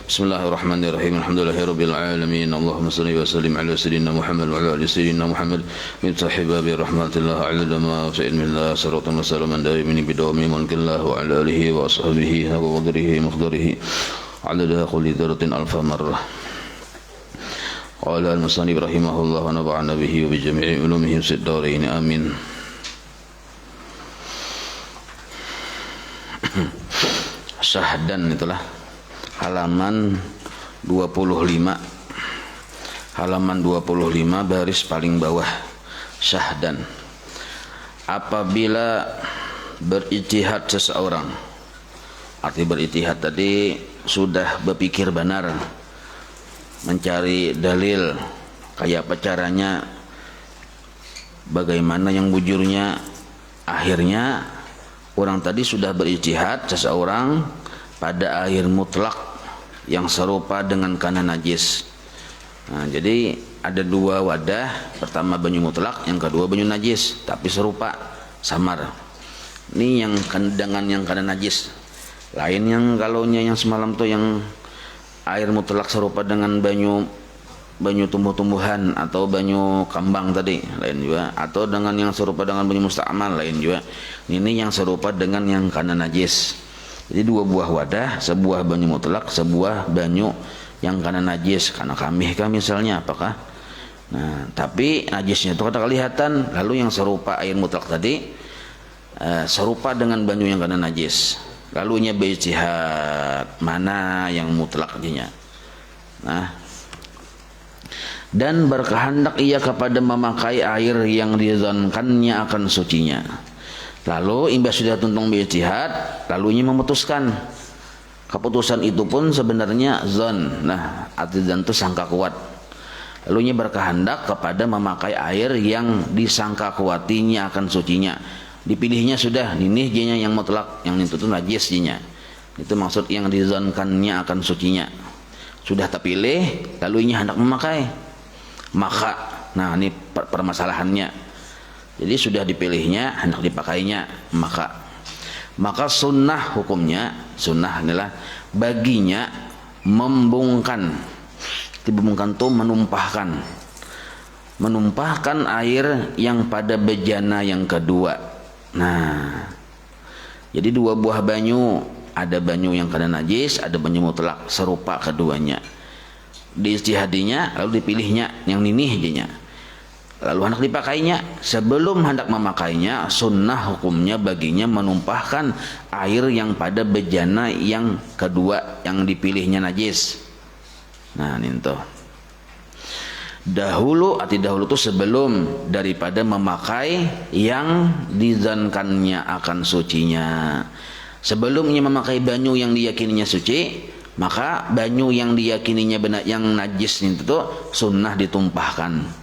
Bismillahirrahmanirrahim. Alhamdulillahirabbil alamin. Allahumma shalli wa sallim ala sayyidina Muhammad wa ala ali sayyidina Muhammad. Min sahibi rahmatillah ala ma fi ilmillah sallallahu alaihi wasallam daimin bidawmi mulkillah wa ala alihi wa ashabihi wa qadrihi muqdarihi ala kulli dzarratin alfa marrah. Qala al-musannif rahimahullah wa nafa'ana bihi wa bi jami'i ulumihi fid dharain amin. Syahdan itulah halaman 25 baris paling bawah. Syahdan, apabila berijtihad seseorang, arti berijtihad tadi sudah berpikir benar, mencari dalil kayak apa caranya, bagaimana yang bujurnya, akhirnya orang tadi sudah berijtihad seseorang pada air mutlak yang serupa dengan kana najis. Nah, jadi ada dua wadah, pertama banyu mutlak, yang kedua banyu najis, tapi serupa, samar. Ini yang dengan yang kana najis. Lain yang kalaunya yang semalam tuh yang air mutlak serupa dengan banyu tumbuh-tumbuhan atau banyu kambang tadi, lain juga. Atau dengan yang serupa dengan banyu musta'mal, lain juga. Ini yang serupa dengan yang kana najis. Jadi dua buah wadah, sebuah banyu mutlak, sebuah banyu yang kana najis, karena kamih kah misalnya, apakah? Nah, tapi najisnya itu kada kelihatan. Lalu yang serupa air mutlak tadi serupa dengan banyu yang kana najis. Lalunya berijtihad mana yang mutlak dinya. Nah, dan berkehendak ia kepada memakai air yang dizankannya akan sucinya. Lalu imbas sudah tuntung berijtihad, lalunya memutuskan. Keputusan itu pun sebenarnya zon. Nah, arti zon itu sangka kuat. Lalunya berkehendak kepada memakai air yang disangka kuatinya akan sucinya. Dipilihnya sudah, ini jinya yang mutlak, yang itu tuh najis jinya. Itu maksud yang dizonkannya akan sucinya. Sudah terpilih, lalunya hendak memakai. Maka, nah ini permasalahannya. Jadi sudah dipilihnya, hendak dipakainya, maka sunnah hukumnya, sunnah adalah baginya membungkan. Dibungkan itu menumpahkan air yang pada bejana yang kedua. Nah, jadi dua buah banyu, ada banyu yang kana najis, ada banyu mutlak, serupa keduanya. Diijtihadinya, lalu dipilihnya yang ninih dinya. Lalu hendak dipakainya. Sebelum hendak memakainya, sunnah hukumnya baginya menumpahkan air yang pada bejana yang kedua yang dipilihnya najis. Nah, ini tuh. Dahulu itu sebelum daripada memakai yang dizankannya akan sucinya. Sebelumnya memakai banyu yang diyakininya suci, maka banyu yang diyakininya benar yang najis itu tuh sunnah ditumpahkan,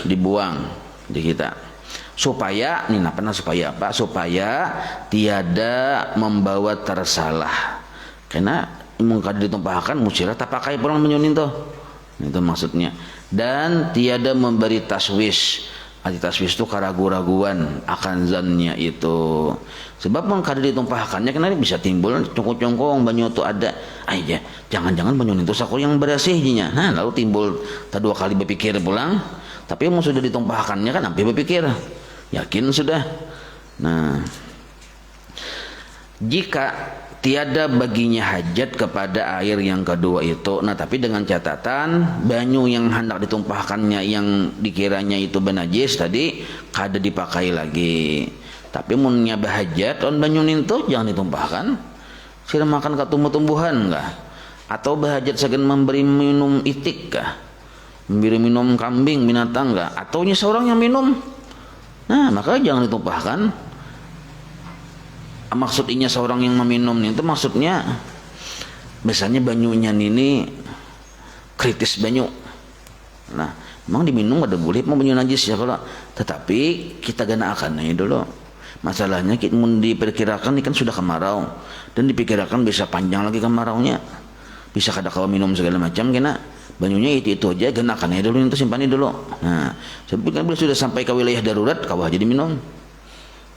dibuang di kita, supaya nih pernah supaya apa? Supaya tiada membawa tersalah. Karena mungkin ditumpahkan musyrah tak pakai pulang menyunin tuh. Itu maksudnya. Dan tiada memberi taswis. Arti taswis itu keraguan-raguan akan zannya itu. Sebab mungkin ditumpahkannya karena bisa timbul congkong-congkong banyu itu ada. Aja, jangan-jangan banyu itu sakur yang bersihnya. Nah, lalu timbul tak dua kali berpikir pulang. Tapi mau sudah ditumpahkannya kan sampai berpikir, yakin sudah. Nah, jika tiada baginya hajat kepada air yang kedua itu, nah tapi dengan catatan banyu yang hendak ditumpahkannya yang dikiranya itu benajis tadi kada dipakai lagi. Tapi munnya bahajat on banyu itu jangan ditumpahkan. Sira makan ke tumbuh-tumbuhan enggak? Atau bahajat segan memberi minum itik kah? Memberi minum kambing binatang enggak, atau seorang yang minum, nah maka jangan ditumpahkan. Maksudnya seorang yang meminum itu maksudnya biasanya banyunya ini kritis banyu. Nah, memang diminum ada boleh mau banyu najis ya kalau, tetapi kita gana akan ini dulu. Masalahnya kita diperkirakan ini kan sudah kemarau dan diperkirakan bisa panjang lagi kemaraunya, bisa kada kau minum segala macam kena. Banyunya itu aja genakannya dulu, itu simpan dulu. Nah, sebab kan bila sudah sampai ke wilayah darurat, kau aja diminum.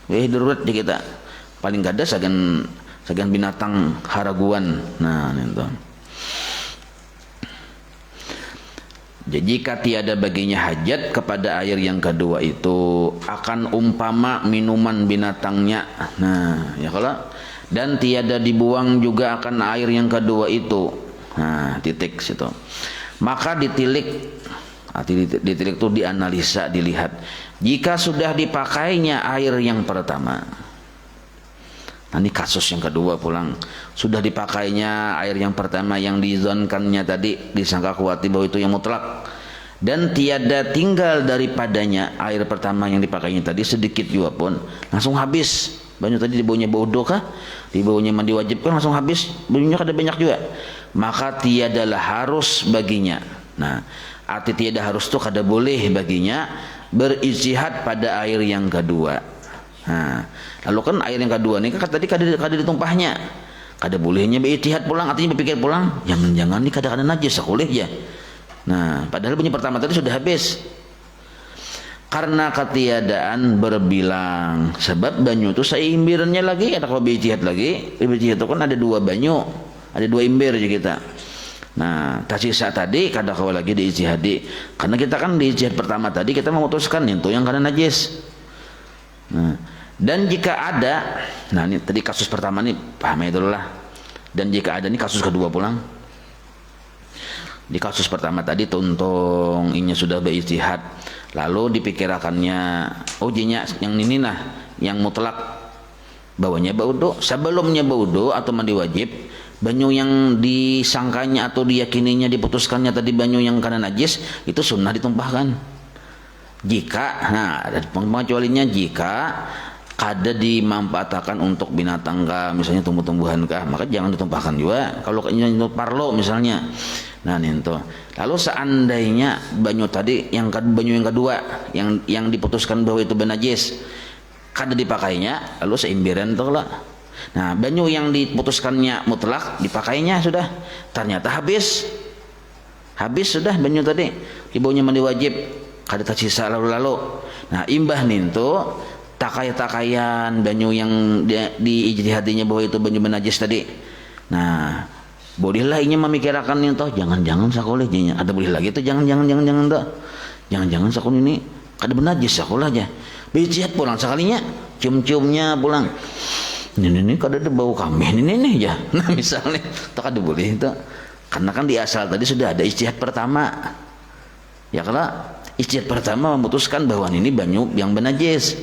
Wilayah darurat di kita paling kada sagan binatang haraguan. Nah, itu. Jadi jika tiada baginya hajat kepada air yang kedua itu, akan umpama minuman binatangnya. Nah, ya kalau dan tiada dibuang juga akan air yang kedua itu. Nah, titik situ. Maka ditilik. Ditilik itu dianalisa, dilihat. Jika sudah dipakainya air yang pertama. Nah, ini kasus yang kedua pulang. Sudah dipakainya air yang pertama yang dizonkannya tadi, disangka kuati bahwa itu yang mutlak. Dan tiada tinggal daripadanya air pertama yang dipakainya tadi sedikit juga pun, langsung habis. Banyu tadi dibaunya bau kah? Dibaunya mandi wajib kan langsung habis. Banyunya kada banyak juga. Maka tiadalah harus baginya. Nah, arti tiada harus itu kada boleh baginya berijtihad pada air yang kedua. Nah, lalu kan air yang kedua ini kan tadi kada ditumpahnya. Kada bolehnya berijtihad pulang, artinya berpikir pulang, jangan-jangan ini kada najis boleh ya. Nah, padahal banyu pertama tadi sudah habis. Karena ketiadaan berbilang, sebab banyu itu seimbirannya lagi, ada kalau berijtihad lagi. Berijtihad itu kan ada dua banyu, ada dua imbir aja kita. Nah, tersisa tadi kada kau lagi diijtihadi. Karena kita kan diijtihad pertama tadi kita memutuskan itu yang kada najis. Nah, dan jika ada, nah ini tadi kasus pertama nih paham ya dulu lah. Dan jika ada, ini kasus kedua pulang. Di kasus pertama tadi tuntung ini sudah berijtihad, lalu dipikirakannya, oh jinya yang ini nah, yang mutlak bawanya baudo, sebelumnya baudo atau mandi wajib, banyu yang disangkanya atau diyakininya diputuskannya tadi banyu yang karena najis itu sunnah ditumpahkan. Jika, nah ada pengecualiannya jika kada dimanfaatkan untuk binatang kah, misalnya tumbuh-tumbuhan kah, maka jangan ditumpahkan juga. Kalau untuk parlo misalnya, nah itu. Lalu seandainya banyu tadi banyu yang kedua yang diputuskan bahwa itu najis kada dipakainya, lalu seimbiran tuh lah. Nah, banyu yang diputuskannya mutlak dipakainya sudah, ternyata habis sudah banyu tadi, ibaunya mandi wajib, kada tersisa lalu. Nah, imbah nintu takaya-takayan banyu yang diijtihadinya bahwa itu banyu najis tadi. Nah, bolehlah ini memikirkan ini toh, jangan-jangan sakoleh ada boleh lagi tuh, jangan dah. Jangan-jangan sakol ini kada najis sakolah aja. Berijtihad pulang sekalinya, cium-ciumnya pulang. Ini kada ada bau kambing ini ya. Nah, misalnya toh kada boleh itu. Karena kan di asal tadi sudah ada ijtihad pertama. Ya kalau ijtihad pertama memutuskan bahwa ini banyu yang najis.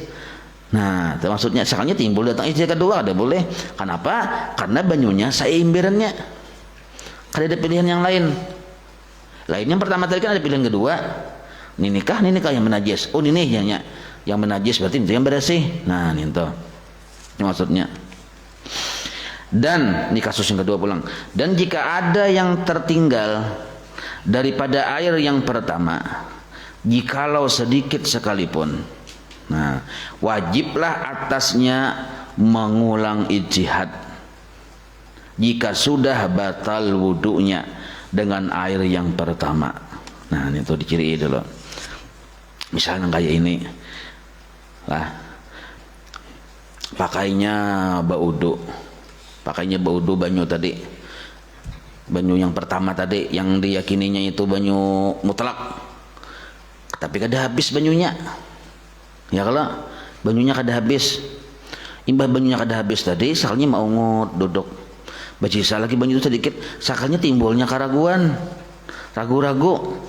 Nah, maksudnya sekalinya timbul datang ijtihad kedua ada boleh. Kenapa? Karena banyunya seimbirannya. Kada ada pilihan yang lain. Yang pertama tadi kan ada pilihan kedua. Ini nikah yang najis. Oh, ini yang najis berarti itu yang bersih. Nah, itu. Ini maksudnya. Dan ini kasus yang kedua pulang. Dan jika ada yang tertinggal daripada air yang pertama, jikalau sedikit sekalipun, nah, wajiblah atasnya mengulang ijtihad jika sudah batal wudunya dengan air yang pertama. Nah, ini tuh diciri dulu. Misalnya kayak ini lah, pakainya baudu banyu tadi, banyu yang pertama tadi yang diyakininya itu banyu mutlak, tapi kada habis banyunya. Ya kalau banyunya kada habis, imbah banyunya kada habis tadi, sakalnya mau ngut duduk bacisa lagi banyu itu sedikit, sakalnya timbulnya keraguan, ragu-ragu,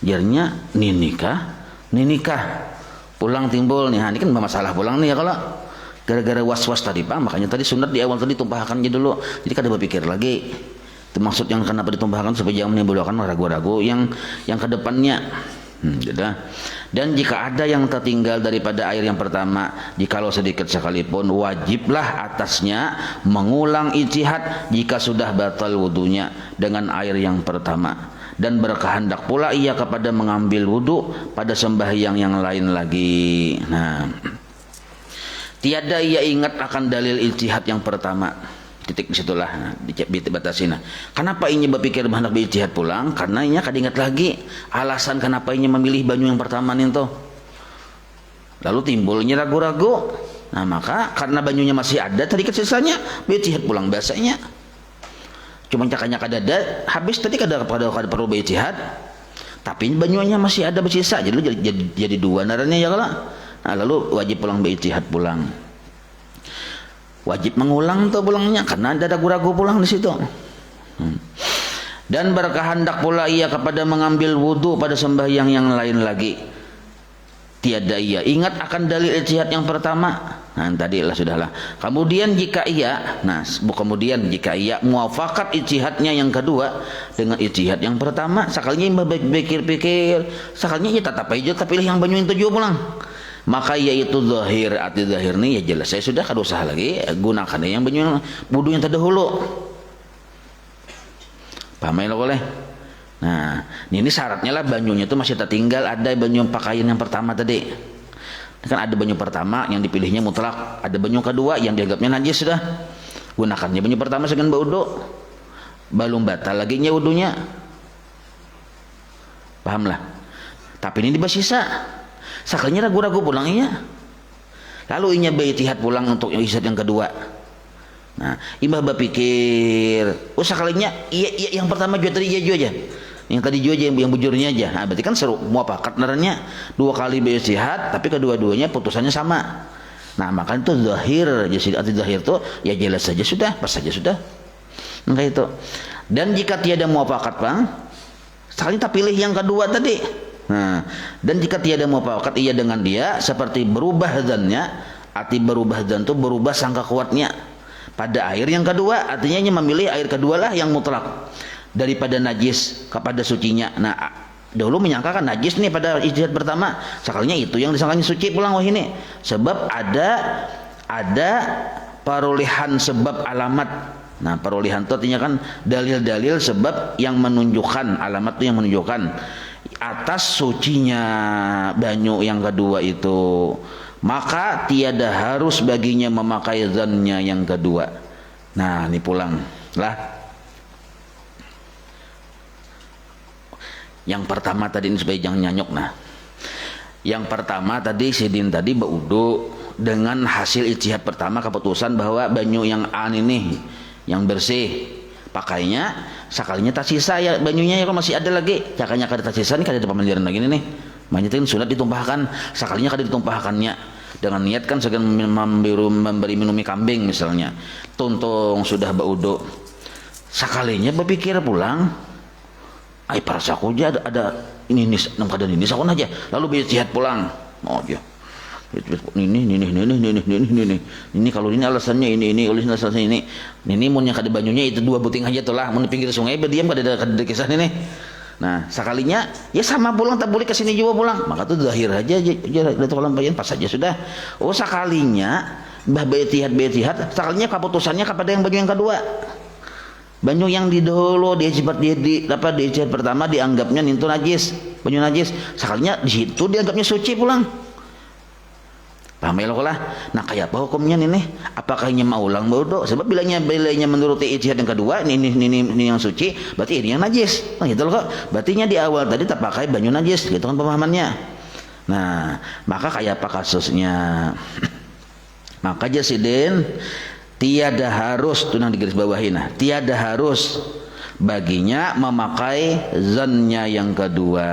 jarnya ninikah pulang timbul nih. Ini kan masalah pulang nih ya kalau gara-gara was-was tadi Pak, makanya tadi sunat di awal tadi tumpahkan aja dulu, jadi kada berpikir lagi. Itu maksud yang kenapa ditumpahkan supaya jangan menimbulkan ragu-ragu yang kedepannya. Dan jika ada yang tertinggal daripada air yang pertama, jikalau sedikit sekalipun, wajiblah atasnya mengulang ijtihad jika sudah batal wudunya dengan air yang pertama, dan berkehendak pula ia kepada mengambil wudu pada sembahyang yang lain lagi. Nah, tiada ia ingat akan dalil ijtihad yang pertama. Titik disitulah dibatasin. Kenapa ini berpikir hendak berijtihad pulang? Karena ini kada ingat lagi alasan kenapa ini memilih banyu yang pertama itu. Lalu timbulnya ragu-ragu. Nah, maka karena banyunya masih ada tadi sisanya berijtihad pulang biasanya. Cuma cakanya kada ada habis tadi kada perlu berijtihad. Tapi banyunya masih ada bersisa, jadi dua narannya ya kalau. Nah, lalu wajib pulang berijtihad pulang. Wajib mengulang tuh pulangnya karena ada ragu-ragu pulang di situ. Dan berkehendak pula ia kepada mengambil wudu pada sembahyang yang lain lagi. Tiada ia ingat akan dalil ijtihad yang pertama. Nah, tadilah sudahlah. Kemudian jika ia muafakat ijtihadnya yang kedua dengan ijtihad yang pertama, sekalinya pikir-pikir, sekalinya ia tetap aja tapi pilih yang banyu yang tujuh pulang. Maka yaitu zahir, arti zahir ini ya jelas saya sudah kada usah lagi gunakan yang banyu wudu yang terdahulu. Paham ya boleh? Nah, ini syaratnya lah banyunya itu masih tertinggal ada banyu pakaian yang pertama tadi. Kan ada banyu pertama yang dipilihnya mutlak, ada banyu kedua yang dianggapnya najis sudah. Gunakannya banyu pertama segan wudu. Belum batal lagi nya wudunya. Paham lah? Tapi ini dibasisa. Sakalinya ragu-ragu pulangnya. Lalu inya berijtihad pulang untuk ijtihad yang kedua. Nah, imah berpikir, sekalinya iya yang pertama juga tadi iya aja. Yang tadi juga yang bujurnya aja. Nah, berarti kan seru muafakat narannya dua kali berijtihad tapi kedua-duanya putusannya sama. Nah, maka itu zahir. Jadi arti zahir itu ya jelas saja sudah, pas saja sudah. Maka itu. Dan jika tiada muafakat, Bang, sekali kita pilih yang kedua tadi. Nah, dan jika tiada muafakat ia dengan dia seperti berubah dzannya, arti berubah dzan itu berubah sangka kuatnya pada air yang kedua, artinya memilih air kedua lah yang mutlak daripada najis kepada sucinya. Nah, dahulu menyangkakan najis nih pada ijtihad pertama, sekalinya itu yang disangkanya suci pulang wah ini. Sebab ada perolehan sebab alamat. Nah, perolehan itu artinya kan dalil-dalil sebab yang menunjukkan, alamat itu yang menunjukkan atas sucinya banyu yang kedua itu. Maka tiada harus baginya memakai zannya yang kedua. Nah, ini pulang lah. Yang pertama tadi ini supaya jangan nyanyuk. Nah, yang pertama tadi sidin tadi berwudu dengan hasil ijtihad pertama keputusan bahwa banyu yang an ini yang bersih pakainya, sekalinya tak sisa ya banyunya ya kalau masih ada lagi, cakanya kada tak sisa nih kada ada pemandiran lagi nih. Banyak sunat ditumpahkan, sekalinya kada ditumpahkannya dengan niat kan segan memberi minumi kambing misalnya. Tuntung sudah berwudu, sekalinya berpikir pulang, ai parasaku aja ada ini enam keadaan ini sakon aja, lalu berijtihad pulang. Oh ya. Ini kalau ini alasannya ini kalau ini alasannya ini mun yang kada banyunya itu dua buting aja tuh lah, mun pinggir sungai berdiam kada ada kisah ini. Nah, sekalinya ya sama pulang tak boleh ke sini juga pulang, maka tuh zahir aja itu kolam bayan pas saja sudah. Oh, sekalinya bah berijtihad sekalinya keputusannya kepada yang banyu yang kedua. Banyu yang di dahulu di ijtihad pertama dianggapnya itu najis, banyu najis, sekalinya di situ dianggapnya suci pulang. Paham ya lah. Nah, kayak apa hukumnya nih? Apakah ini mau ulang wudu? Sebab bilanya menuruti ijtihad yang kedua, ini yang suci, berarti ini yang najis. Nah, gitu loh kok. Berarti di awal tadi tak pakai banyu najis, gitu kan pemahamannya. Nah, maka kayak apa kasusnya? Maka jasidin tiada harus tuh yang digaris bawahi. Nah, tiada harus baginya memakai zannya yang kedua.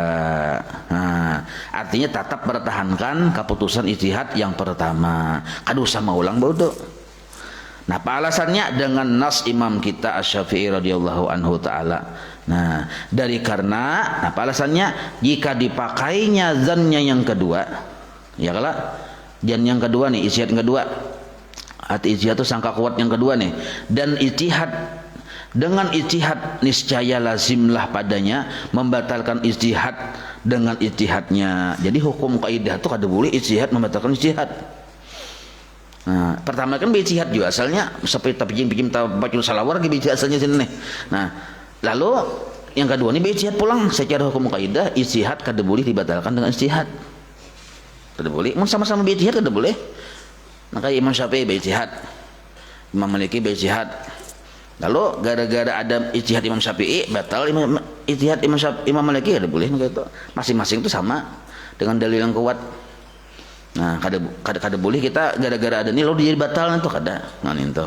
Nah, artinya tetap pertahankan keputusan ijtihad yang pertama. Kada usah ulang wudu. Nah, apa alasannya? Dengan nas imam kita Asy-Syafi'i radhiyallahu anhu taala. Nah, karena apa alasannya? Jika dipakainya zannya yang kedua, ya kalau zan yang kedua nih, ijtihad yang kedua. Arti ijtihad itu sangka kuat yang kedua nih. Dan ijtihad dengan ijtihad niscaya lazimlah padanya membatalkan ijtihad dengan ijtihadnya. Jadi hukum kaidah itu kada boleh ijtihad membatalkan ijtihad. Nah, pertama kan ijtihad juga asalnya seperti pinjam bacul salawar gitu asalnya sini nih. Nah, lalu yang kedua ini ijtihad pulang secara hukum kaidah ijtihad kada boleh dibatalkan dengan ijtihad. Kada boleh. Mun sama-sama ijtihad kada boleh. Maka Imam Syafi'i ijtihad, Imam Maliki ijtihad. Lalu gara-gara ada ijtihad Imam Syafi'i batal ijtihad Imam Maliki ada boleh gitu. Masing-masing itu sama dengan dalil yang kuat. Nah, kada boleh kita gara-gara ada ini lalu jadi batal itu kada. Nah, itu.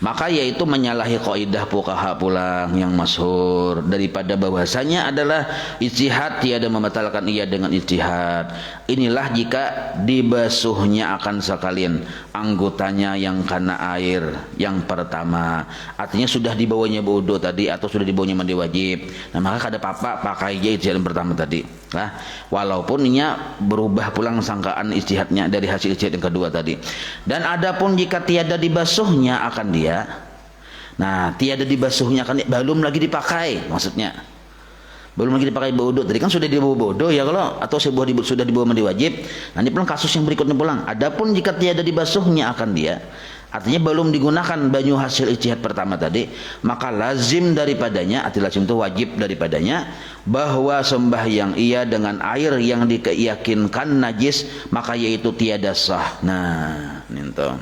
Maka yaitu menyalahi kaidah fuqaha pulang yang masyhur daripada bahwasanya adalah ijtihad tiada membatalkan ia dengan ijtihad. Inilah jika dibasuhnya akan sekalian anggotanya yang kena air yang pertama, artinya sudah dibawanya wudu tadi atau sudah dibawanya mandi wajib. Nah, maka kada apa-apa pakai aja ijtihad yang pertama tadi. Nah, walaupun inya berubah pulang sangkaan ijtihadnya dari hasil ijtihad yang kedua tadi. Dan adapun jika tiada dibasuhnya akan dia, nah tiada dibasuhnya akan dia, belum lagi dipakai, maksudnya belum lagi dipakai wudu. Tadi kan sudah dibawa wudu ya kalau, atau sudah dibawa mandi wajib. Nah ini pulang kasus yang berikutnya pulang. Adapun jika tiada dibasuhnya akan dia, artinya belum digunakan banyu hasil ijtihad pertama tadi, maka lazim daripadanya, arti lazim itu wajib daripadanya, bahwa sembahyang ia dengan air yang dikeyakinkan najis, maka yaitu tiada sah. Nah itu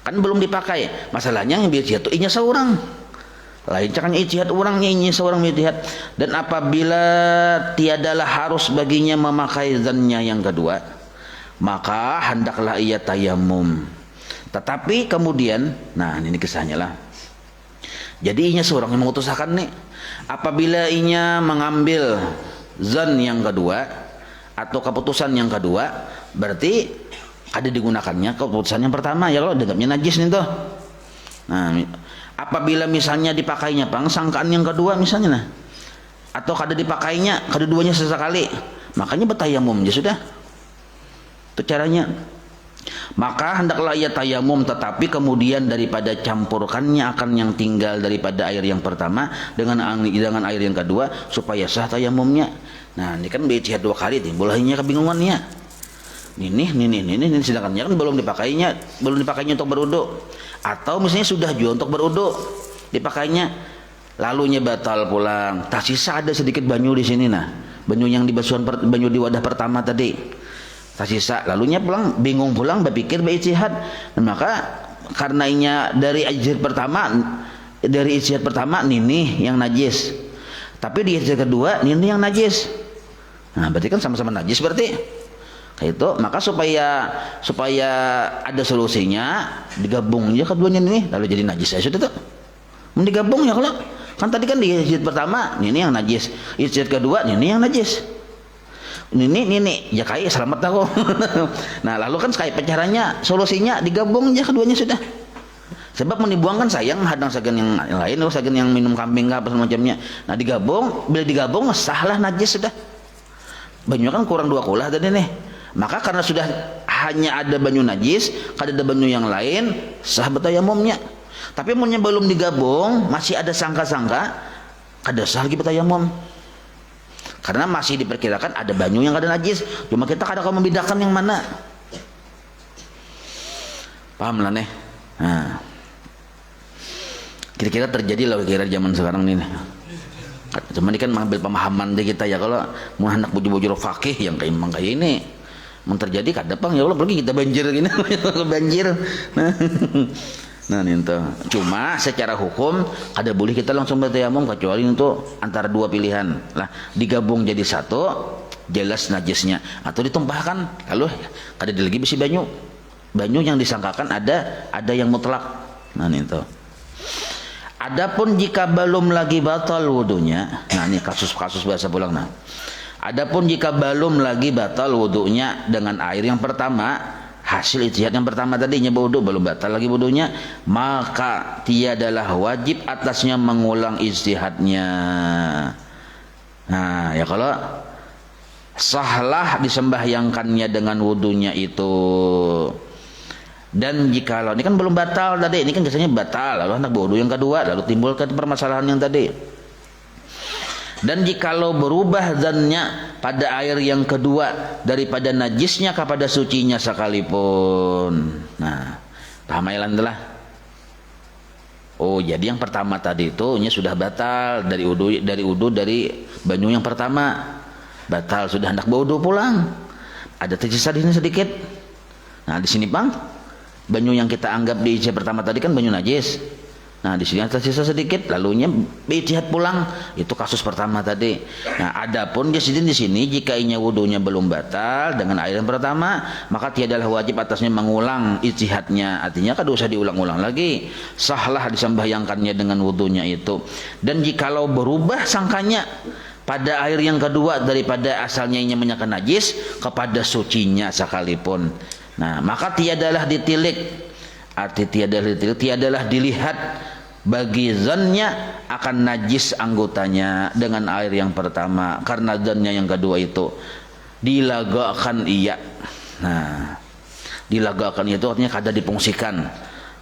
kan belum dipakai, masalahnya yang ijtihad itu inya seorang, lain caranya ijtihad orangnya ini seorang ijtihad. Dan apabila tiadalah harus baginya memakai zannya yang kedua, maka hendaklah ia tayamum. Tetapi kemudian, nah ini kisahnya lah. Jadi inya seorang yang mengutuskan nih, apabila inya mengambil zan yang kedua atau keputusan yang kedua, berarti ada digunakannya keputusan yang pertama ya, kalau dengamnya najis nih tuh. Nah, apabila misalnya dipakainya sangkaan yang kedua misalnya, nah, atau kada dipakainya kedua-duanya sesekali, makanya bertayamum ya sudah. Itu caranya. Maka hendaklah ia tayamum, tetapi kemudian daripada campurkannya akan yang tinggal daripada air yang pertama dengan air yang kedua supaya sah tayamumnya. Nah ini kan ijtihad dua kali, timbulnya kebingungannya. Ini sedangkan kan belum dipakainya untuk berwudu, atau misalnya sudah juga untuk berwudu dipakainya, lalunya batal pulang. Tak sisa ada sedikit banyu di sini, nah banyu yang banyu di wadah pertama tadi, tak sisa, lalunya pulang bingung pulang berpikir berijtihad. Dan maka karenanya dari ijtihad pertama ini yang najis, tapi di ijtihad kedua ini yang najis. Nah berarti kan sama-sama najis berarti. Itu maka supaya ada solusinya, digabung aja keduanya ini lalu jadi najis ya sudah tuh. Digabung ya kalau kan tadi kan di ijtihad pertama ini yang najis, ijtihad kedua ini yang najis. Ini ya kayak selamat aku. Nah lalu kan kayak caranya, solusinya digabung aja keduanya sudah. Sebab dibuang kan sayang, hadang sagan yang lain, sagan yang minum kambing apa semacamnya. Nah digabung, bila digabung sahlah najis sudah. Banyu kan kurang 2 kulah tadi nih. Maka karena sudah hanya ada banyu najis, kada ada banyu yang lain, sah bertayamumnya. Tapi munnya belum digabung, masih ada sangka-sangka, kada sah lagi bertayamum. Karena masih diperkirakan ada banyu yang kada najis, cuma kita kada akan membedakan yang mana. Paham lah nih. Nah, kira-kira terjadi lah kira zaman sekarang ini. Cuma ini kan mengambil pemahaman di kita ya, kalau mau anak bujur-bujur fakih yang kayak ini terjadi kada pang ya, kalau pergi kita banjir gini banjir. Nah itu cuma secara hukum kada boleh kita langsung bertayamum, kecuali untuk antara dua pilihan lah, digabung jadi satu jelas najisnya, atau ditumpahkan. Kalau kada lagi besi banyu yang disangkakan ada yang mutlak. Nah itu. Adapun jika belum lagi batal wudunya, nah ini kasus-kasus bahasa pulang. Nah adapun jika belum lagi batal wudunya dengan air yang pertama, hasil ijtihad yang pertama tadinya wudu belum batal lagi wudunya, maka tiadalah wajib atasnya mengulang ijtihadnya. Nah ya kalau sahlah disembahyangkannya dengan wudunya itu. Dan jikalau ini kan belum batal tadi, ini kan biasanya batal lalu hendak wudu yang kedua, lalu timbul ke permasalahan yang tadi. Dan jikalau berubah zannya pada air yang kedua daripada najisnya kepada sucinya sekalipun. Nah, paham ya lah. Oh, jadi yang pertama tadi itu sudah batal dari banyu yang pertama. Batal, sudah hendak berwudu pulang. Ada tersisa di sini sedikit. Nah, di sini Bang, banyu yang kita anggap di ijtihad pertama tadi kan banyu najis. Nah di sini tersisa sedikit, lalunya ijtihad pulang. Itu kasus pertama tadi. Nah adapun di sini jika inya wudunya belum batal dengan air yang pertama, maka tiadalah wajib atasnya mengulang ijtihadnya. Artinya kan usah diulang-ulang lagi. Sahlah disembahyangkannya dengan wudunya itu. Dan jikalau berubah sangkanya pada air yang kedua daripada asalnya inya menyangka najis kepada sucinya sekalipun, nah maka tiadalah ditilik. Arti tiadalah dilihat bagi zannya akan najis anggotanya dengan air yang pertama, karena zannya yang kedua itu dilagakan iya. Nah dilagakan itu artinya kada dipungsikan,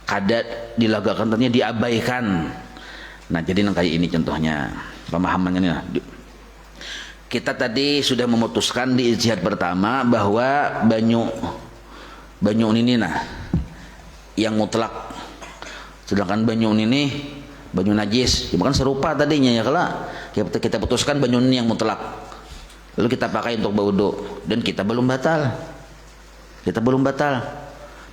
kada dilagakan artinya diabaikan. Nah jadi kayak ini contohnya pemahamannya. Kita tadi sudah memutuskan di ijtihad pertama bahwa banyu ini yang mutlak, sedangkan banyu ini banyu najis. Ya, kan serupa tadinya ya, kalau kita putuskan banyu ini yang mutlak, lalu kita pakai untuk berwudu dan kita belum batal.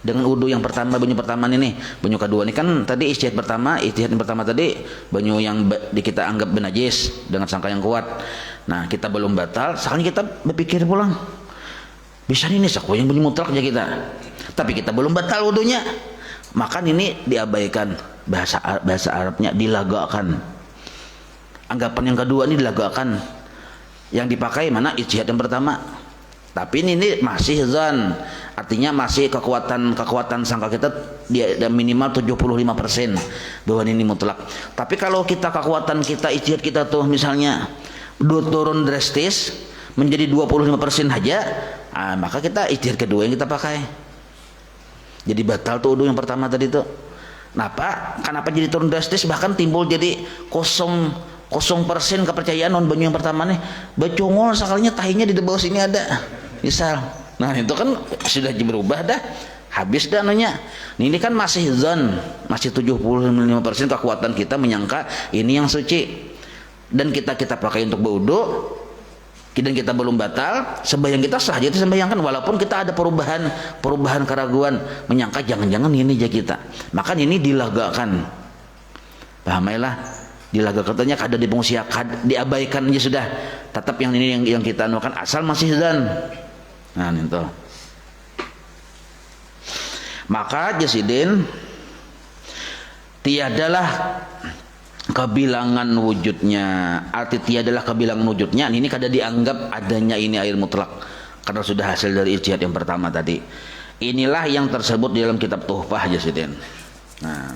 Dengan wudu yang pertama, banyu pertama ini, banyu kedua ini kan tadi ijtihad yang pertama tadi banyu yang kita anggap najis dengan sangka yang kuat. Nah kita belum batal, sekarang kita berpikir pulang, bisa nih sakwa yang banyu mutlak aja kita, tapi kita belum batal wudunya. Maka ini diabaikan, bahasa Arabnya dilagakan. Anggapan yang kedua ini dilagakan. Yang dipakai mana ijtihad yang pertama. Tapi ini masih zan, artinya masih kekuatan sangka kita dia minimal 75% bahwa ini mutlak. Tapi kalau kekuatan kita ijtihad kita tuh misalnya turun drastis menjadi 25% saja, maka kita ijtihad kedua yang kita pakai. Jadi batal tuh wudu yang pertama tadi tuh. Kenapa jadi turun drastis, bahkan timbul jadi 0% kepercayaan non banyu yang pertama nih. Bacongol sekalinya tahinya di bawah sini ada. Misal. Nah, itu kan sudah berubah dah. Habis dah nanya. Ini kan masih zon, masih 75% kekuatan kita menyangka ini yang suci. Dan kita pakai untuk berwudu. Dan kita belum batal, sembahyang kita sah aja sembahyangkan, walaupun kita ada perubahan keraguan, menyangka jangan-jangan ini aja kita. Maka ini dilagakan. Pahamailah, dilagakan katanya kada dipungsiakan, diabaikan aja sudah. Tetap yang ini yang kita anukan asal masih zan. Nah, itu. Maka jasidin tiadalah kebilangan wujudnya, arti tiadalah kebilangan wujudnya ini kada dianggap adanya ini air mutlak karena sudah hasil dari ijtihad yang pertama tadi. Inilah yang tersebut di dalam kitab Tuhfah jasidin. Nah,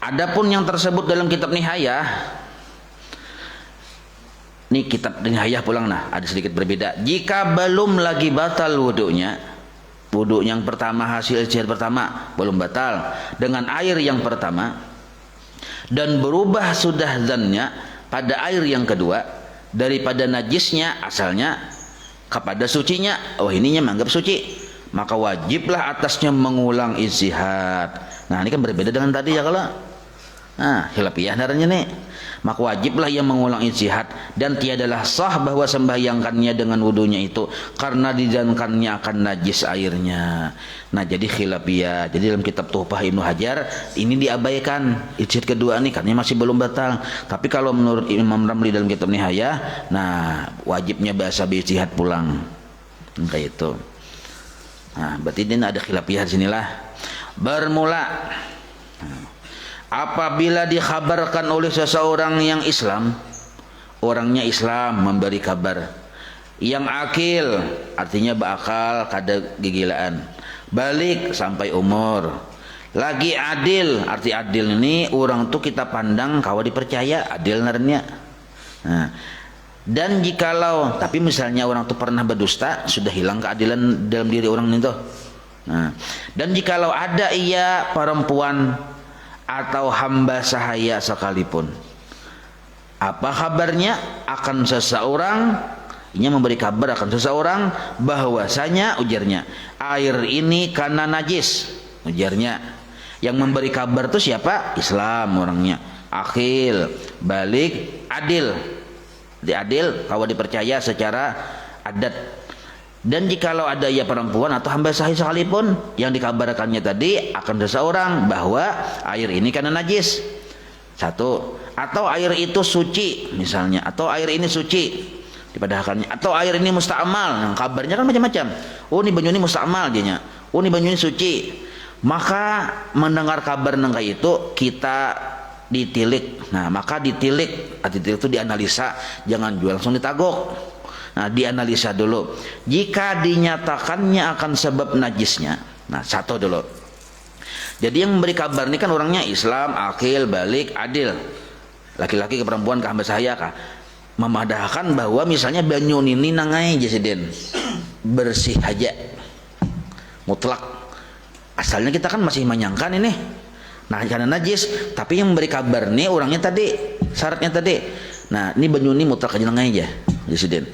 adapun yang tersebut dalam kitab Nihayah, ini kitab Nihayah pulang ada sedikit berbeda. Jika belum lagi batal wudunya, wudu yang pertama hasil ijtihad pertama belum batal dengan air yang pertama, dan berubah sudah zannya pada air yang kedua daripada najisnya asalnya kepada sucinya, ininya menganggap suci, maka wajiblah atasnya mengulang ijtihad. Nah ini kan berbeda dengan tadi ya, kalau khilafiyah darahnya nih, maka wajiblah ia mengulang ijtihad dan tiadalah sah bahwa sembahyangkannya dengan wudunya itu karena dijankannya akan najis airnya. Nah jadi khilafiyah. Jadi dalam kitab Tuhfah Ibnu Hajar ini diabaikan ijtihad kedua nih karena masih belum batal. Tapi kalau menurut Imam Ramli dalam kitab Nihayah, nah wajibnya bahasa ijtihad pulang. Kayak itu. Nah berarti ini ada khilafiyah sinilah. Bermula apabila dikhabarkan oleh seseorang yang Islam, orangnya Islam memberi kabar, yang akil artinya berakal kada gigilaan, balik sampai umur, lagi adil, arti adil ini orang tuh kita pandang kawa dipercaya adil narnya. Nah, dan jikalau tapi misalnya orang tuh pernah berdusta, sudah hilang keadilan dalam diri orang itu. Nah, dan jikalau ada ia perempuan atau hamba sahaya sekalipun, apa kabarnya akan seseorang, ini memberi kabar akan seseorang bahwasanya ujarnya air ini karena najis, ujarnya. Yang memberi kabar itu siapa? Islam orangnya, akil, balik, adil. Di adil kalau dipercaya secara adat, Dan jikalau ada ia perempuan atau hamba sahih sekalipun yang dikabarkannya tadi akan seseorang bahwa air ini karena najis. Satu, atau air itu suci misalnya, atau air ini suci dipadahakannya, atau air ini musta'mal. Nah, kabarnya kan macam-macam. Oh, ini banyu ini musta'mal dianya. Oh, ini banyu ini suci. Maka mendengar kabar nengka itu kita ditilik. Nah, maka ditilik itu dianalisa, jangan jual langsung ditagok. Nah, dianalisa dulu. Jika dinyatakannya akan sebab najisnya. Nah, satu dulu. Jadi yang memberi kabar ini kan orangnya Islam, akil, balik, adil. Laki-laki ke perempuan ke hamba sahaya kah? Memadahkan bahwa misalnya banyu ini nangai jasiden bersih aja. Mutlak. Asalnya kita kan masih menyangka ini. Nah, karena najis, tapi yang memberi kabar nih orangnya tadi, syaratnya tadi. Nah, ini banyu ini mutlak aja nangai aja, jasiden.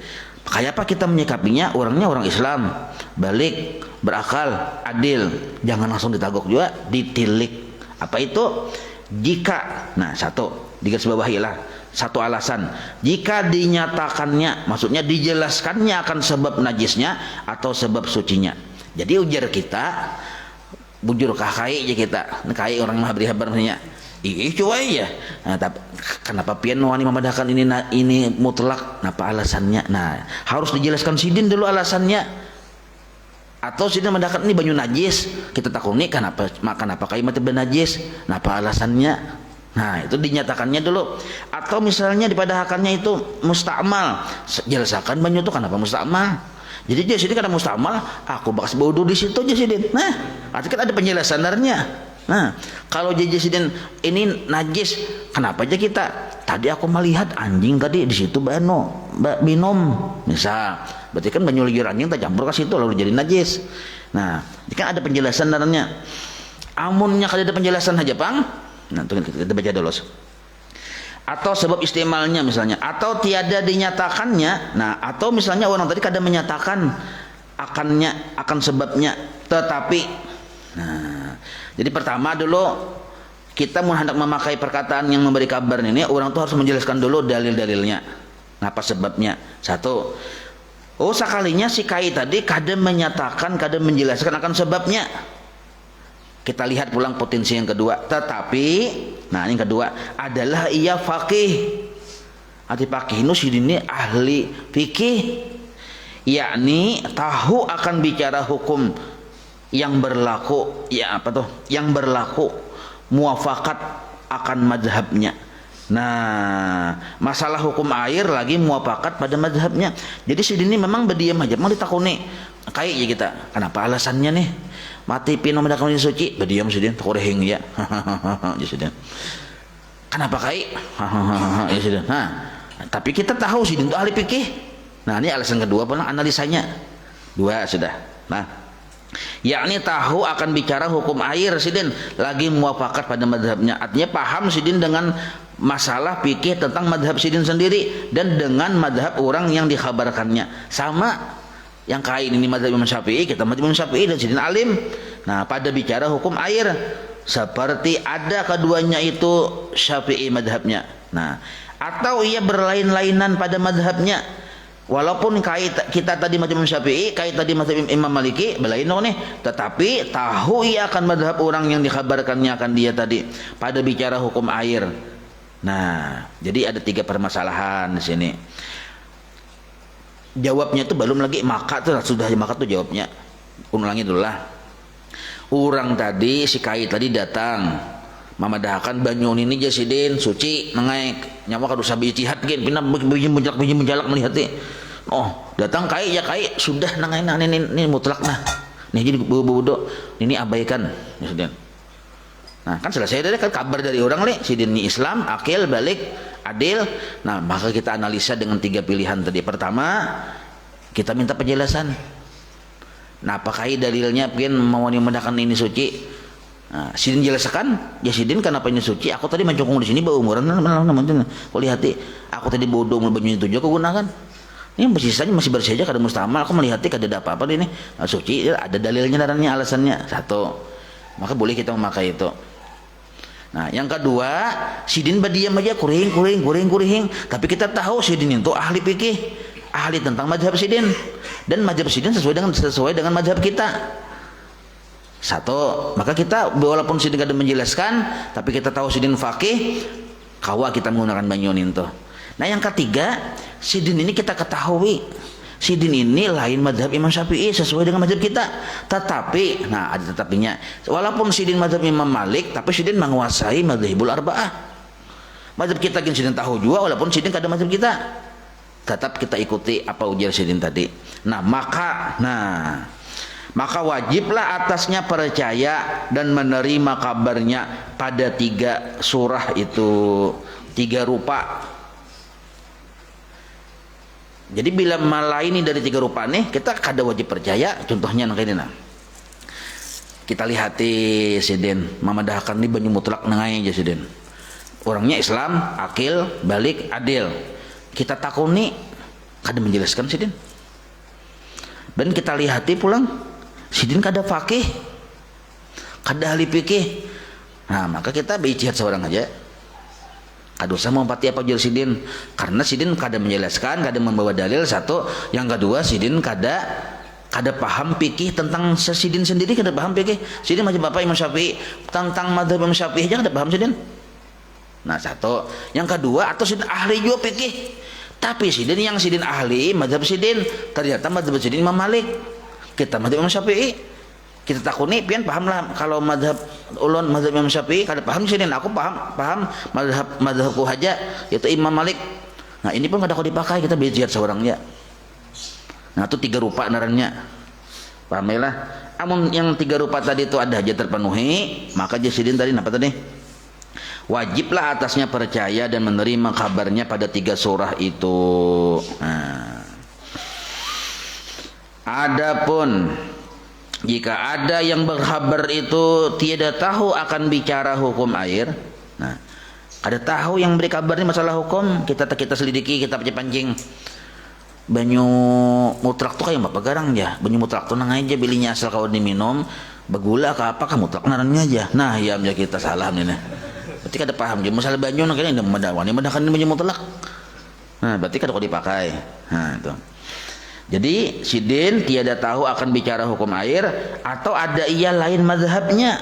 Kayak apa kita menyikapinya? Orangnya orang Islam, balik, berakal, adil. Jangan langsung ditagok juga, ditilik. Apa itu? Jika, nah satu, digarisbawahi lah. Satu alasan, jika dinyatakannya, maksudnya dijelaskannya akan sebab najisnya atau sebab sucinya. Jadi ujar kita, bujur kakai aja kita, kai orang mah beri kabarnya. Cuy ya. Nah, tapi kenapa pian wani memadahkan ini mutlak? Apa alasannya? Nah, harus dijelaskan sidin dulu alasannya. Atau sidin memadahkan ini banyu najis, kita takuni kenapa makan apa kai mati najis? Nah, apa alasannya? Nah, itu dinyatakannya dulu. Atau misalnya dipadahakannya itu musta'mal, jelaskan banyu itu kenapa musta'mal? Jadi dia sidin karena musta'mal, aku bakas wudu di situ aja sidin. Nah, artinya kan ada penjelasannya. Nah, kalau jajasidin ini najis, kenapa aja kita? Tadi aku melihat anjing tadi di situ minum, misal, berarti kan banyu liur anjing tak campur ke situ lalu jadi najis. Nah, ini kan ada penjelasan dalamnya. Amunnya kalau ada penjelasan aja pang, nah kita baca dulu. Atau sebab istimalnya misalnya, atau tiada dinyatakannya. Nah, atau misalnya orang tadi kadang menyatakan akan sebabnya, tetapi, nah. Jadi pertama dulu kita mau hendak memakai perkataan yang memberi kabar ini, orang tuh harus menjelaskan dulu dalil-dalilnya. Apa sebabnya? Satu, oh sekalinya si kai tadi kadang menyatakan, kadang menjelaskan akan sebabnya. Kita lihat pulang potensi yang kedua. Tetapi, nah ini yang kedua adalah ia faqih. Arti faqih ini ahli fikih, yakni tahu akan bicara hukum yang berlaku, ya apa tuh? Yang berlaku muafakat akan mazhabnya. Nah, masalah hukum air lagi muafakat pada mazhabnya. Jadi sidini memang berdiam aja, mau ditakuni. Kayak ya kita, kenapa alasannya nih? Mati pino mendakan ini suci, berdiam sidin, takurehing ya. Ya sidin. Kenapa kayak? Ya sidin. Nah, tapi kita tahu sidin itu ahli fikih. Nah, ini alasan kedua pula analisanya. Dua sudah. Nah, yakni tahu akan bicara hukum air sidin lagi muafakat pada madhabnya, artinya paham sidin dengan masalah fikih tentang madhab sidin sendiri dan dengan madhab orang yang dikhabarkannya sama. Yang kain ini madhab Imam Syafi'i, kita madhab Imam Syafi'i dan sidin alim. Nah, pada bicara hukum air seperti ada keduanya itu Syafi'i madhabnya. Nah, atau ia berlain-lainan pada madhabnya. Walaupun kita tadi macam Syafi'i, kait tadi macam Imam Maliki, belain nih, tetapi tahu ia akan madhab orang yang dikabarkannya akan dia tadi pada bicara hukum air. Nah, jadi ada 3 permasalahan di sini. Jawabnya itu belum lagi maka tuh sudah maka tuh jawabnya. Ulangi dulu lah. Orang tadi si kait tadi datang memadahkan banyu ini jasidin suci nengaik nyawa kada usah ijtihad gen pindah biji menjalak melihat oh datang kai ya kai sudah nengaik ini mutlak nah nih jadi bodoh ini abaikan jasidin. Nah kan selesai dari kan kabar dari orang li sidin ini Islam akil balik adil. Nah maka kita analisa dengan 3 pilihan tadi. Pertama kita minta penjelasan. Nah apakah dalilnya pian mau memandangkan ini suci? Nah, sidin jelaskan, ya sidin kenapa ini suci? Aku tadi mencungkung di sini bawa umuran, kau lihat aku tadi bodoh mau banyu itu juga aku gunakan. Ini sisanya masih bersih aja kada mustamal. Aku melihat kada ada apa-apa ini nah, suci ada dalilnya darahnya alasannya satu. Maka boleh kita memakai itu. Nah, yang kedua, sidin berdiam aja kuring. Tapi kita tahu sidin itu ahli fikih. ahli tentang mazhab sidin, dan mazhab sidin sesuai dengan mazhab kita. Satu, maka kita walaupun sidin kada menjelaskan, tapi kita tahu sidin faqih, kawa kita menggunakan banyunin tuh. Nah yang ketiga, sidin ini kita ketahui, sidin ini lain mazhab Imam Syafi'i sesuai dengan mazhab kita. Tetapi, nah ada tetapinya, walaupun sidin mazhab Imam Malik, tapi sidin menguasai mazhabul arba'ah. Mazhab kita kan sidin tahu juga, walaupun sidin kada mazhab kita, tetap kita ikuti apa ujar sidin tadi. Maka wajiblah atasnya percaya dan menerima kabarnya pada 3 surah itu, 3 rupa. Jadi bila malaini dari 3 rupa nih, kita kada wajib percaya. Contohnya kayak ini. Kita lihati sidin memadahkan ni banyu mutlak nangai aja sidin. Orangnya Islam, akil, balik, adil. Kita takuni kada menjelaskan sidin. Dan kita lihati pulang sidin kada faqih, kada ahli fikih. Nah, maka kita berijtihad seorang aja. Kada usah mempati apa ujar sidin, karena sidin kada menjelaskan, kada membawa dalil satu. Yang kedua, sidin kada paham fikih tentang sesidin sendiri, kada paham fikih. Sidin macam Bapak Imam Syafi'i, tentang mazhab Imam Syafi'i aja kada paham sidin. Nah, satu. Yang kedua, atau sidin ahli juga fikih. Tapi sidin yang sidin ahli mazhab sidin, ternyata mazhab sidin Imam Malik. Kita mazhab Imam Syafi'i. Kita takuni pian paham lah kalau mazhab ulun mazhab Imam Syafi'i kada paham sidin. Aku paham mazhabku aja yaitu Imam Malik. Nah, ini pun kada kau dipakai, kita berijtihad seorangnya. Nah, itu 3 rupa narannya. Pahamilah. Amun yang 3 rupa tadi itu ada aja terpenuhi, maka sidin tadi apa tadi? Wajiblah atasnya percaya dan menerima kabarnya pada 3 surah itu. Nah. Adapun jika ada yang berkhabar itu tiada tahu akan bicara hukum air, nah, ada tahu yang beri kabar ini masalah hukum, kita selidiki, kita pancing. Banyu mutlak tuh kayak apa garang ya? Banyu mutlak tuh nang aja belinya asal kau diminum, begula ke apa kamu mutlak narannya aja. Nah, ya kita salah nih. Berarti kada paham je masalah banyu nang kene mendahkan banyu mutlak. Nah, berarti kada kau dipakai. Nah, itu. Jadi sidin tiada tahu akan bicara hukum air, atau ada ia lain mazhabnya.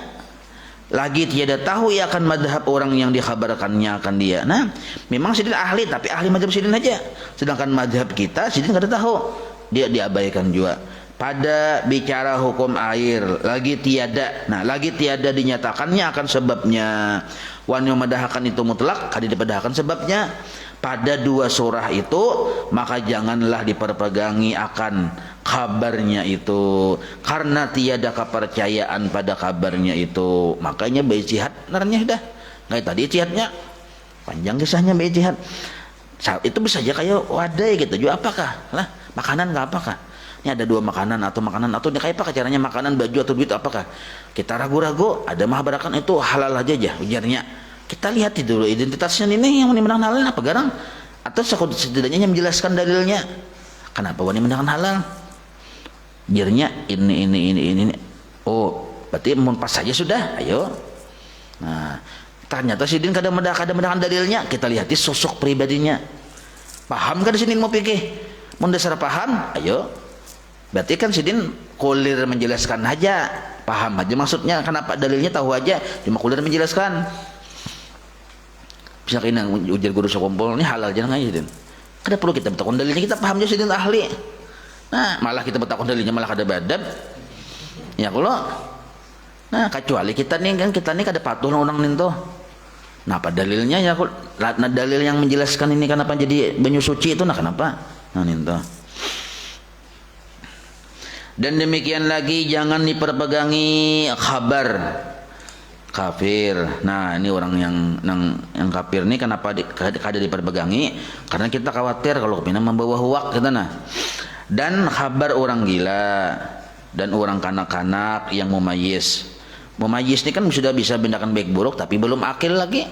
Lagi tiada tahu ia akan mazhab orang yang dikhabarkannya akan dia. Nah, memang sidin ahli, tapi ahli mazhab sidin aja. Sedangkan mazhab kita sidin kada tahu. Dia diabaikan juga. Pada bicara hukum air lagi tiada. Nah, lagi tiada dinyatakannya akan sebabnya. Wan yang madahkan itu mutlak, kada dipadahkan sebabnya. Pada 2 surah itu, maka janganlah diperpegangi akan kabarnya itu, karena tiada kepercayaan pada kabarnya itu. Makanya berijtihad narnya dah. Kayak tadi ijtihadnya panjang kisahnya berijtihad. Itu bisa aja kayak wadai gitu. Juga apakah? Lah, makanan enggak apakah? Ini ada 2 makanan atau ini kayak apa caranya makanan, baju atau duit apakah? Kita ragu-ragu, ada mahabarakan itu halal aja ujarnya. Kita lihat dulu identitasnya ini yang menang halal apa garang, atau setidaknya yang menjelaskan dalilnya kenapa wani menang halal. Jirnya ini. Oh, berarti pas saja sudah. Ayo. Nah, ternyata sidin kada menang dalilnya. Kita lihat sosok pribadinya. Paham kan sidin mau pikir? Mun dasar paham, ayo. Berarti kan sidin kulir menjelaskan aja, paham aja maksudnya, kenapa dalilnya tahu aja, cuma kulir menjelaskan. Bisa kena ujar guru sekompol ini halal jangan aja sidin. Kada perlu kita bertakon dalilnya, kita paham aja sidin ahli. Nah, malah kita bertakon dalilnya malah kada badab. Ya kalau, nah kecuali kita nih kada patuh orang ninto. Nah, apa dalilnya ya? Nah, dalil yang menjelaskan ini kenapa jadi banyu suci itu, nah kenapa? Nah ninto. Dan demikian lagi jangan diperpegangi kabar kafir. Nah, ini orang yang kafir ini kenapa kada diperpegangi? Karena kita khawatir kalau kepina membawa huwak kita nah. Dan kabar orang gila dan orang kanak-kanak yang mumayyiz. Mumayyiz ini kan sudah bisa bedakan baik buruk tapi belum akil lagi.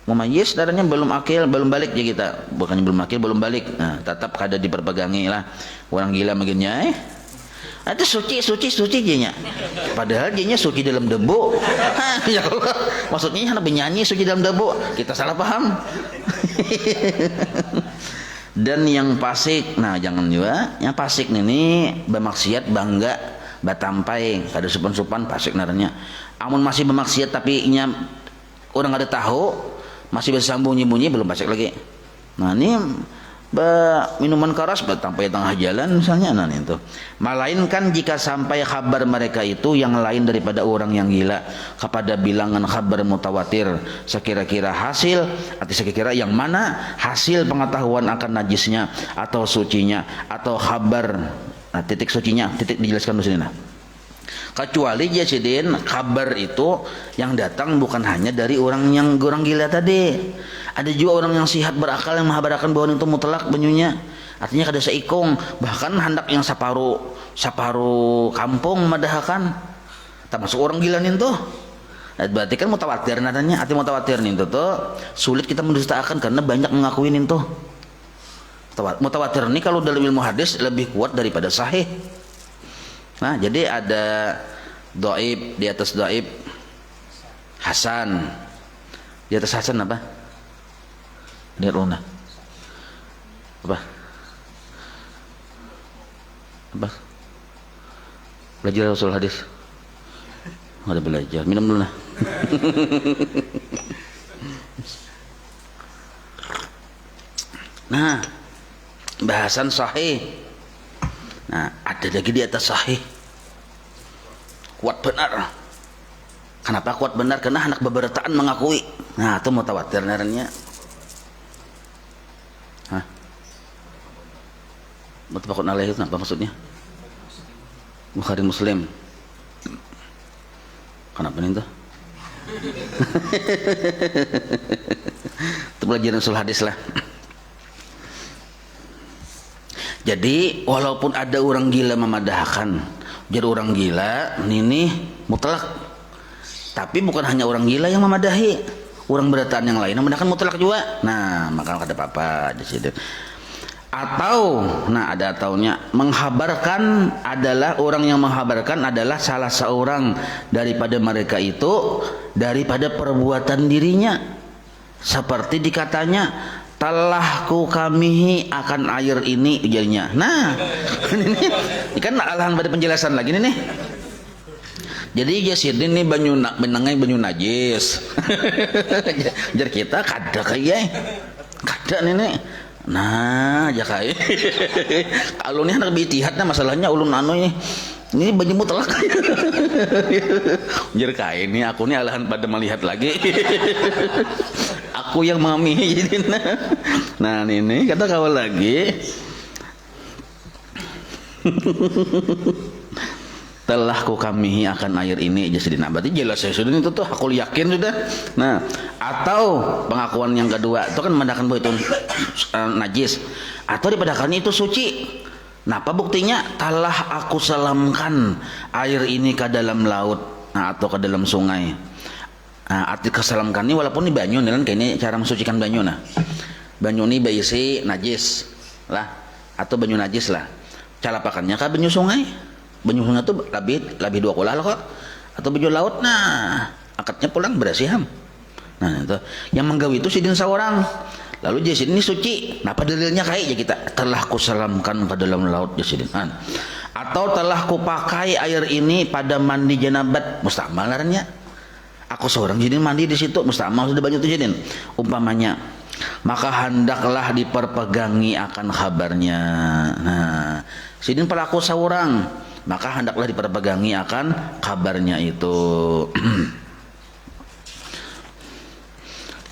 Mumayyiz darahnya belum akil, belum balik ya kita. Bukannya belum akil, belum balik. Nah, tetap kada diperpegangi lah. Orang gila makinnya ada suci jenya. Padahal jenya suci dalam debu. Ya Allah. Maksudnya anak penyanyi suci dalam debu. Kita salah paham. dan yang fasik. Nah jangan juga yang fasik ini bermaksiat bangga batampai kada supan-supan fasik naranya. Amun masih bermaksiat tapi nya orang ada tahu masih bisa sembunyi-bunyi belum fasik lagi. Nah ini minuman keras sampai tengah jalan misalnya, nah itu. Melainkan jika sampai kabar mereka itu yang lain daripada orang yang gila kepada bilangan kabar mutawatir sekira-kira hasil atau sekira-kira yang mana hasil pengetahuan akan najisnya atau sucinya atau kabar, nah, titik sucinya titik dijelaskan di sini. Nah kecuali jasidin kabar itu yang datang bukan hanya dari orang gila tadi, ada juga orang yang sihat berakal yang menghabarkan bahwa itu mutlak banyunya, artinya kada seikung bahkan hendak yang saparu kampung madahkan termasuk orang gila nih tuh. Berarti kan mutawatir nadanya, arti mutawatir nih tuh sulit kita mendustakan karena banyak mengakuin itu. Mutawatir ini kalau dalam ilmu hadis lebih kuat daripada sahih. Nah jadi ada dhaif, di atas dhaif hasan, di atas hasan apa? Lihat luna apa? Belajar usul hadis. Ada belajar, minum dulu nah. Nah bahasan sahih. Nah ada lagi di atas sahih kuat benar. Kenapa kuat benar? Karena anak bebertaan mengakui. Nah itu mutawatir naranya. Muttafaqun alaih itu apa maksudnya? Bukhari Muslim. Kenapa nih tuh? Itu pelajaran usul hadis lah. Jadi walaupun ada orang gila memadahkan, jadi orang gila ini mutlak. Tapi bukan hanya orang gila yang memadahi, orang berataan yang lain memandahkan mutlak juga. Nah maka ada apa-apa di situ. Atau, nah ada ataunya, menghabarkan adalah orang yang menghabarkan adalah salah seorang daripada mereka itu daripada perbuatan dirinya, seperti dikatanya telah ku kamihi akan air ini jadinya. Nah ini kan alahan pada penjelasan lagi nih. Jadi jasid ini banyu benangai banyu najis. Jar kita kada kayak kada nih. Nah jakai kalau ini anak bitihadnya masalahnya ulun anu ini banyu mutlak. Jar kai ini aku nih alahan pada melihat lagi. Aku yang mami jadi nah ini kata kawal lagi. Telah ku kamihi akan air ini jasidin. Nah, berarti jelas ya sudah itu tuh aku yakin sudah. Nah atau pengakuan yang kedua itu kan menandakan bahwa itu najis atau dipadakan itu suci. Nah apa buktinya? Telah aku salamkan air ini ke dalam laut, nah, atau ke dalam sungai. Nah, arti kesalamkan ini walaupun ini banyu nih kan kayak ini cara mensucikan banyu. Nah banyu ini berisi najis lah atau banyu najis lah, calapakannya ke banyu sungai. Banyu sungai itu lebih dua kolah kok, atau banyu laut. Nah akadnya pulang berasiham. Nah itu yang menggawi itu sidin seorang. Lalu jasid ini suci. Nah apa dalilnya kayak ya kita telah kusalamkan ke dalam laut jasidin. Atau telah kupakai air ini pada mandi janabat mustamal laranya. Aku seorang jadin mandi di situ mustamal sudah banyak tuh jadin. Umpamanya maka hendaklah diperpegangi akan kabarnya. Nah sidin pelaku seorang maka hendaklah diperpegangi akan kabarnya itu.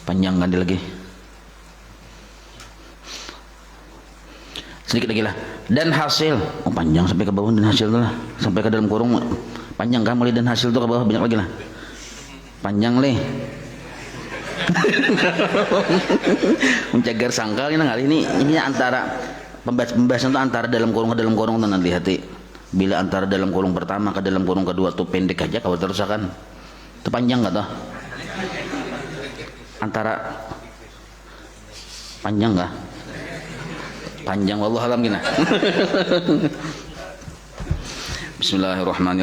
Panjang kan lagi sedikit lagi lah. Dan hasil panjang sampai ke bawah, dan hasil tuh lah sampai ke dalam kurung panjang kan mulai, dan hasil tuh ke bawah banyak lagi lah panjang leh. Mencagar sangkal ini antara pembahasan itu antara dalam kurung ke dalam kurung tuh nanti hati. Bila antara dalam kurung pertama ke dalam kurung kedua tuh pendek aja kalau terusakan itu panjang nggak tuh? Antara panjang nggak? Panjang wallahu alam gina. Bismillahirrahmanirrahim.